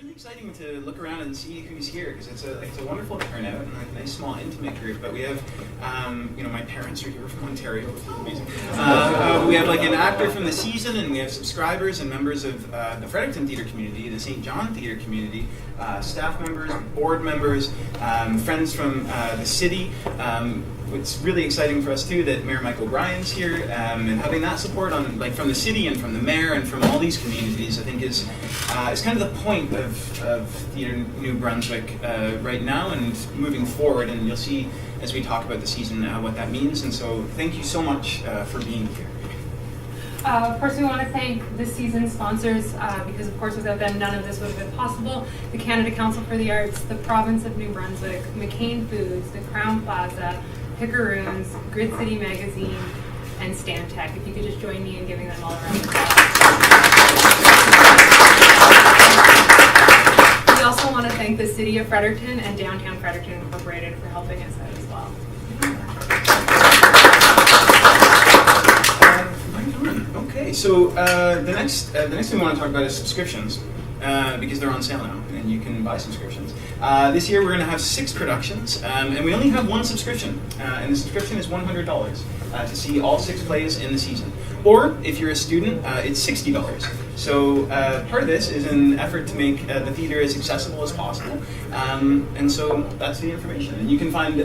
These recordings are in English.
really exciting to look around and see who's here because it's a wonderful turnout and a nice small intimate group. But we have, my parents are here from Ontario, which is amazing. We have like an actor from the season, and we have subscribers and members of the Fredericton theatre community, the St. John theatre community, staff members, board members, friends from the city. It's really exciting for us too that Mayor Michael O'Brien's here, and having that support on from the city and from the mayor and from all these communities, I think is kind of the point of Theatre New Brunswick right now and moving forward. And you'll see as we talk about the season what that means. And so thank you so much for being here. Of course, we want to thank this season's sponsors because, of course, without them, none of this would have been possible. The Canada Council for the Arts, the Province of New Brunswick, McCain Foods, the Crown Plaza, Pickeroons, Grid City Magazine, and Stantec. If you could just join me in giving them all a round of applause. We also want to thank the City of Fredericton and Downtown Fredericton Incorporated for helping us out as well. Okay, so the next thing we want to talk about is subscriptions, because they're on sale now, and you can buy subscriptions. This year we're going to have 6 productions, and we only have 1 subscription, and the subscription is $100 to see all 6 plays in the season. Or, if you're a student, it's $60. So part of this is an effort to make the theatre as accessible as possible, and so that's the information. And you can find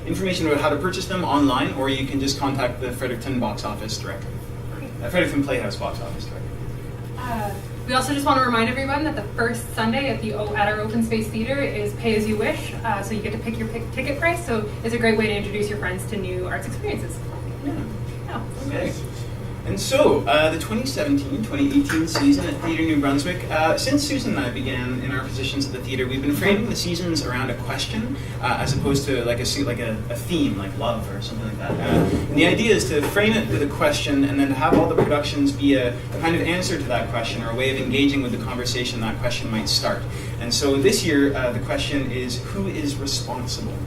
information about how to purchase them online, or you can just contact the Fredericton box office directly. Fredericton Playhouse box office directly. We also just want to remind everyone that the first Sunday at our open space theater is pay as you wish, so you get to pick your ticket price. So it's a great way to introduce your friends to new arts experiences. Yeah. Okay. And so, the 2017-2018 season at Theatre New Brunswick, since Susan and I began in our positions at the theatre, we've been framing the seasons around a question, as opposed to like a theme, like love or something like that. And the idea is to frame it with a question and then to have all the productions be a kind of answer to that question or a way of engaging with the conversation that question might start. And so this year, the question is, who is responsible?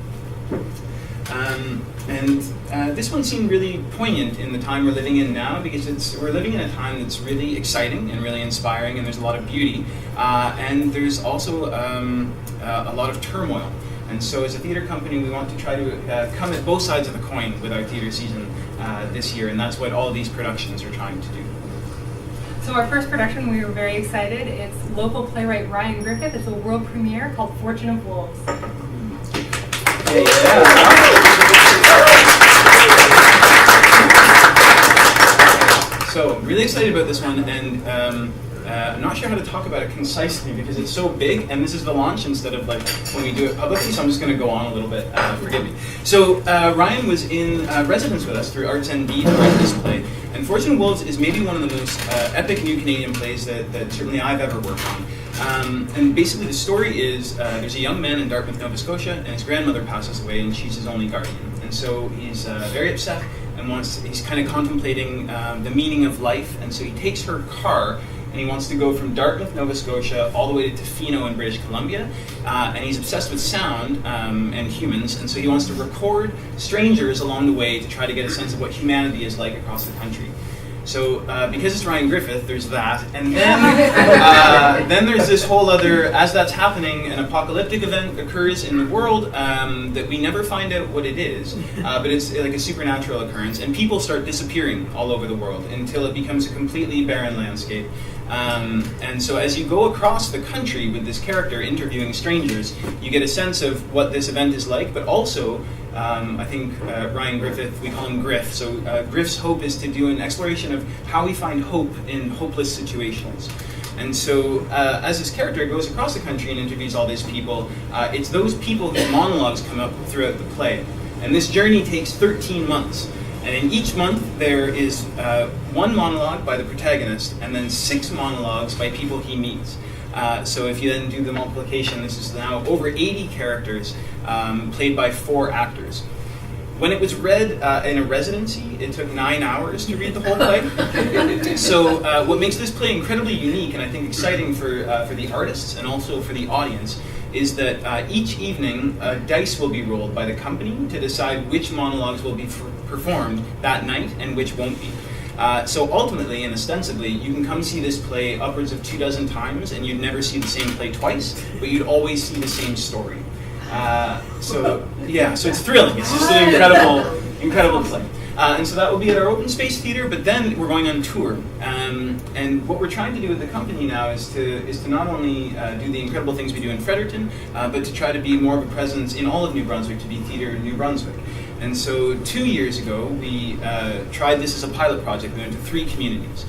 This one seemed really poignant in the time we're living in now, because we're living in a time that's really exciting and really inspiring, and there's a lot of beauty, and there's also a lot of turmoil. And so as a theatre company, we want to try to come at both sides of the coin with our theatre season this year, and that's what all of these productions are trying to do. So our first production, we were very excited. It's local playwright Ryan Griffith. It's a world premiere called Fortune of Wolves. So, really excited about this one, and I'm not sure how to talk about it concisely because it's so big, and this is the launch instead of like when we do it publicly, so I'm just going to go on a little bit, forgive me. So, Ryan was in residence with us through Arts NB to write this play, and Fortune of Wolves is maybe one of the most epic new Canadian plays that certainly I've ever worked on. And basically the story is there's a young man in Dartmouth, Nova Scotia, and his grandmother passes away, and she's his only guardian. And so he's very upset and he's kind of contemplating the meaning of life, and so he takes her car and he wants to go from Dartmouth, Nova Scotia, all the way to Tofino in British Columbia, and he's obsessed with sound and humans, and so he wants to record strangers along the way to try to get a sense of what humanity is like across the country. So, because it's Ryan Griffith, there's that, and then there's this whole other, as that's happening, an apocalyptic event occurs in the world that we never find out what it is, but it's like a supernatural occurrence, and people start disappearing all over the world until it becomes a completely barren landscape. And so as you go across the country with this character interviewing strangers, you get a sense of what this event is like, but also I think Ryan Griffith, we call him Griff, so Griff's hope is to do an exploration of how we find hope in hopeless situations. And so as this character goes across the country and interviews all these people, it's those people whose monologues come up throughout the play. And this journey takes 13 months. And in each month there is 1 monologue by the protagonist and then 6 monologues by people he meets. So if you then do the multiplication, this is now over 80 characters played by 4 actors. When it was read in a residency, it took 9 hours to read the whole play. So what makes this play incredibly unique and I think exciting for the artists and also for the audience is that each evening dice will be rolled by the company to decide which monologues will be performed that night and which won't be. So ultimately and ostensibly, you can come see this play upwards of 24 times, and you'd never see the same play twice, but you'd always see the same story. So it's thrilling. It's just an incredible play. And so that will be at our open space theater, but then we're going on tour. And what we're trying to do with the company now is to not only do the incredible things we do in Fredericton, but to try to be more of a presence in all of New Brunswick, to be theater in New Brunswick. And so 2 years ago, we tried this as a pilot project. We went to 3 communities.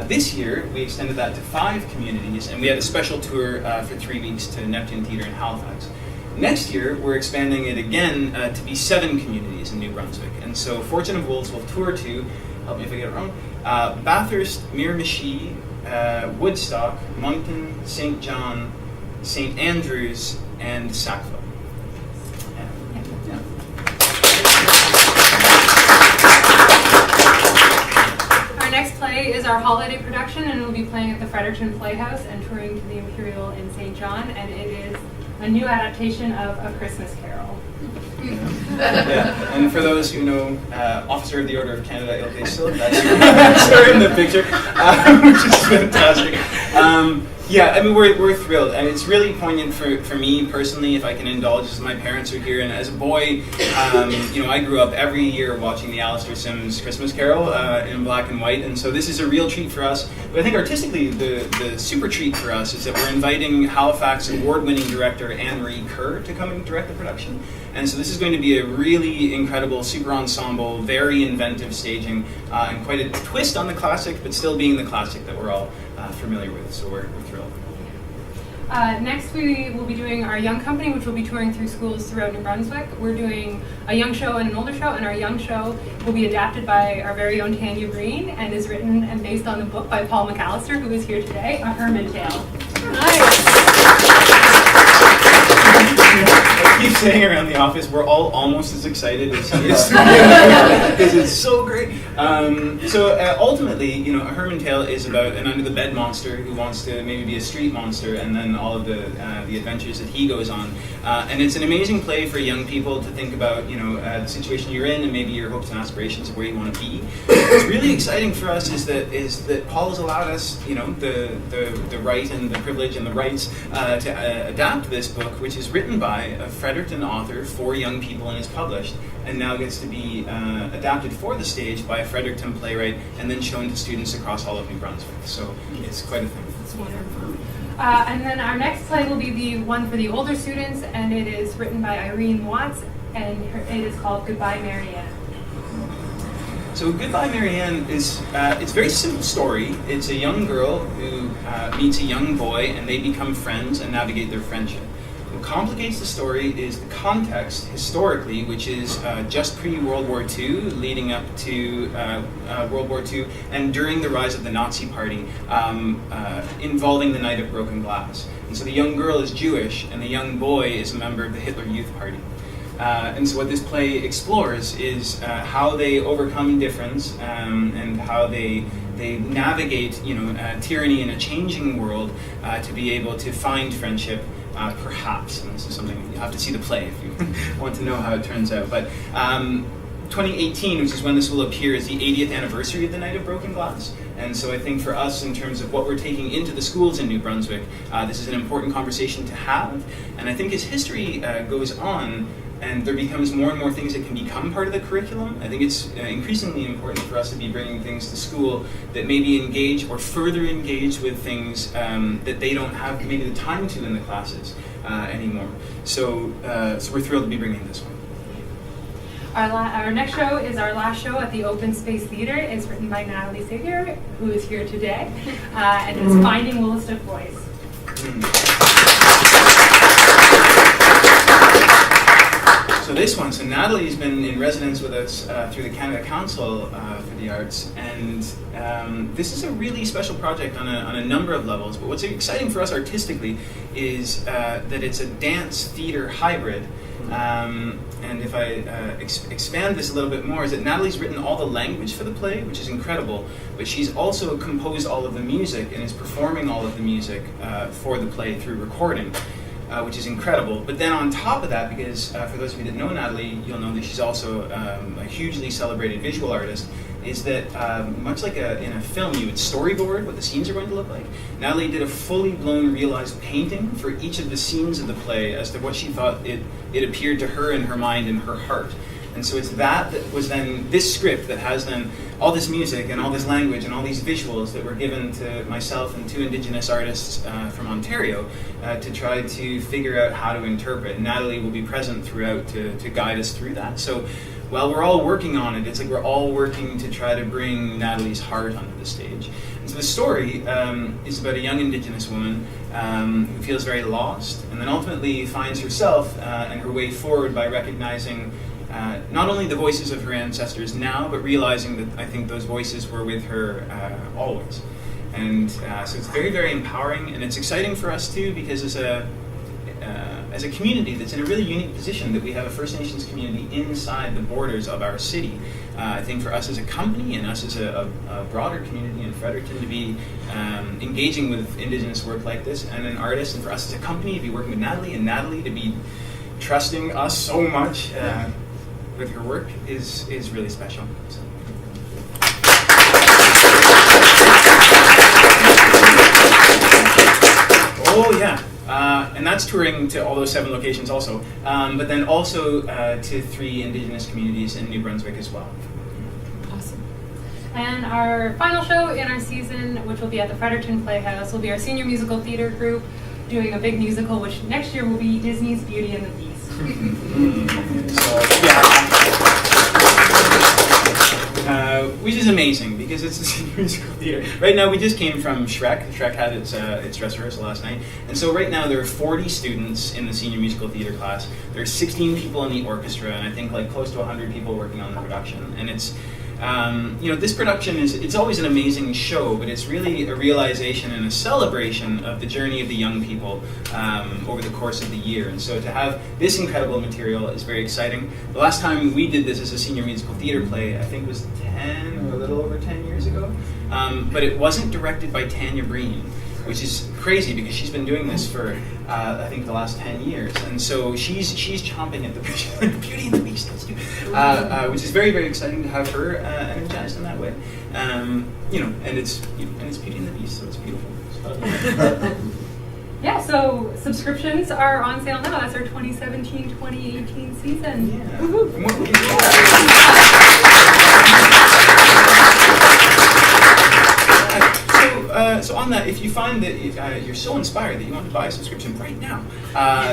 This year, we extended that to 5 communities, and we had a special tour for 3 weeks to Neptune Theatre in Halifax. Next year, we're expanding it again to be 7 communities in New Brunswick. And so Fortune of Wolves will tour to, help me if I get it wrong, Bathurst, Miramichi, Woodstock, Moncton, St. John, St. Andrews, and Sackville. Our next play is our holiday production, and we'll be playing at the Fredericton Playhouse and touring to the Imperial in St. John, and it is a new adaptation of A Christmas Carol. Yeah, and for those who know, Officer of the Order of Canada, Ilke Silk, that's her in the picture, which is fantastic. Yeah, I mean, we're thrilled, and it's really poignant for me personally, if I can indulge, as my parents are here, and as a boy, I grew up every year watching the Alistair Sims Christmas Carol in black and white, and so this is a real treat for us. But I think artistically, the super treat for us is that we're inviting Halifax award-winning director Anne-Marie Kerr to come and direct the production. And so this is going to be a really incredible super ensemble, very inventive staging, and quite a twist on the classic, but still being the classic that we're all familiar with. So we're thrilled. Next, we will be doing our young company, which will be touring through schools throughout New Brunswick. We're doing a young show and an older show, and our young show will be adapted by our very own Tanya Green and is written and based on the book by Paul McAllister, who is here today, A Herman Tale. I keep saying around the office, we're all almost as excited as he is because it's so great. Ultimately, A Herman Tale is about an under-the-bed monster who wants to maybe be a street monster, and then all of the adventures that he goes on. And it's an amazing play for young people to think about, the situation you're in and maybe your hopes and aspirations of where you want to be. What's really exciting for us is that Paul has allowed us, the right and the privilege and the rights to adapt this book, which is written by a Fredericton author for young people and is published, and now gets to be adapted for the stage by a Fredericton playwright and then shown to students across all of New Brunswick. So it's quite a thing. It's wonderful. And then our next play will be the one for the older students, and it is written by Irene Watts, and it is called Goodbye, Marianne. So Goodbye, Marianne is it's a very simple story. It's a young girl who meets a young boy, and they become friends and navigate their friendship. What complicates the story is the context historically, which is just pre-World War II, leading up to World War II, and during the rise of the Nazi Party, involving the Night of Broken Glass. And so the young girl is Jewish, and the young boy is a member of the Hitler Youth Party. And so what this play explores is how they overcome difference and how they navigate, tyranny in a changing world to be able to find friendship. Perhaps, and this is something you have to see the play if you want to know how it turns out. But 2018, which is when this will appear, is the 80th anniversary of the Night of Broken Glass. And so I think for us, in terms of what we're taking into the schools in New Brunswick, this is an important conversation to have. And I think as history goes on, and there becomes more and more things that can become part of the curriculum, I think it's increasingly important for us to be bringing things to school that maybe engage or further engage with things that they don't have maybe the time to in the classes anymore. So we're thrilled to be bringing this one. Our next show is our last show at the Open Space Theatre. It's written by Natalie Savior, who is here today, and it's Finding Willistook Voice. So this one, Natalie's been in residence with us through the Canada Council for the Arts, and this is a really special project on a number of levels. But what's exciting for us artistically is that it's a dance-theater hybrid. And if I expand this a little bit more, is that Natalie's written all the language for the play, which is incredible, but she's also composed all of the music and is performing all of the music for the play through recording. Which is incredible. But then on top of that, because for those of you that know Natalie, you'll know that she's also a hugely celebrated visual artist, is that much like in a film, you would storyboard what the scenes are going to look like. Natalie did a fully blown realized painting for each of the scenes of the play as to what she thought it appeared to her in her mind and her heart. And so it's that was then this script that has then all this music and all this language and all these visuals that were given to myself and 2 Indigenous artists from Ontario to try to figure out how to interpret. Natalie will be present throughout to guide us through that. So while we're all working on it, it's like we're all working to try to bring Natalie's heart onto the stage. And so the story is about a young Indigenous woman who feels very lost and then ultimately finds herself and her way forward by recognizing not only the voices of her ancestors now, but realizing that I think those voices were with her always. And so it's very, very empowering, and it's exciting for us too, because as a community that's in a really unique position, that we have a First Nations community inside the borders of our city. I think for us as a company and us as a broader community in Fredericton to be engaging with Indigenous work like this, and an artist, and for us as a company to be working with Natalie, and Natalie to be trusting us so much with her work is really special. So. Oh yeah, and that's touring to all those 7 locations also, but then also to 3 Indigenous communities in New Brunswick as well. Awesome. And our final show in our season, which will be at the Fredericton Playhouse, will be our senior musical theater group doing a big musical, which next year will be Disney's Beauty and the Beast. Which is amazing because it's a senior musical theater. Right now, we just came from Shrek. Shrek had its dress rehearsal last night, and so right now there are 40 students in the senior musical theater class. There are 16 people in the orchestra, and I think like close to 100 people working on the production. And it's this production it's always an amazing show, but it's really a realization and a celebration of the journey of the young people over the course of the year. And so to have this incredible material is very exciting. The last time we did this as a senior musical theater play, I think was 10 or a little over 10 years ago, but it wasn't directed by Tanya Breen, which is crazy because she's been doing this for I think the last 10 years, and so she's chomping at the Beauty and the Beast, let's do it. Which is very, very exciting to have her energized in that way. And it's Beauty and the Beast, so it's beautiful. Yeah, so subscriptions are on sale now. That's our 2017-2018 season. Yeah. So on that, if you find that you're so inspired that you want to buy a subscription right now,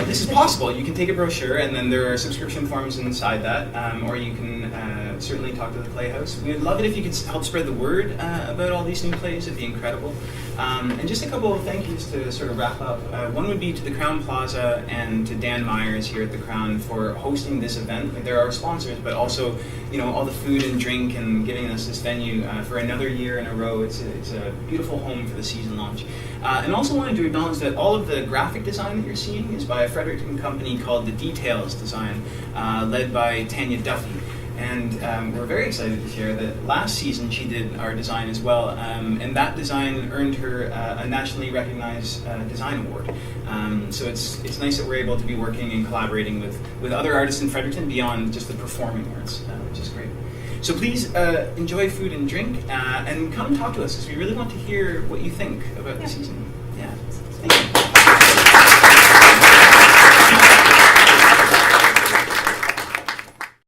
this is possible. You can take a brochure, and then there are subscription forms inside that, or you can certainly talk to the Playhouse. We would love it if you could help spread the word about all these new plays. It'd be incredible. And just a couple of thank yous to sort of wrap up. One would be to the Crown Plaza and to Dan Myers here at the Crown for hosting this event. Like, they're our sponsors, but also, all the food and drink and giving us this venue for another year in a row. It's a beautiful home for the season launch. And also wanted to acknowledge that all of the graphic design that you're seeing is by a Fredericton company called The Details Design, led by Tanya Duffy. And we're very excited to share that last season she did our design as well, and that design earned her a nationally recognized design award. So it's nice that we're able to be working and collaborating with other artists in Fredericton beyond just the performing arts, which is great. So please enjoy food and drink, and come talk to us, because we really want to hear what you think about the season.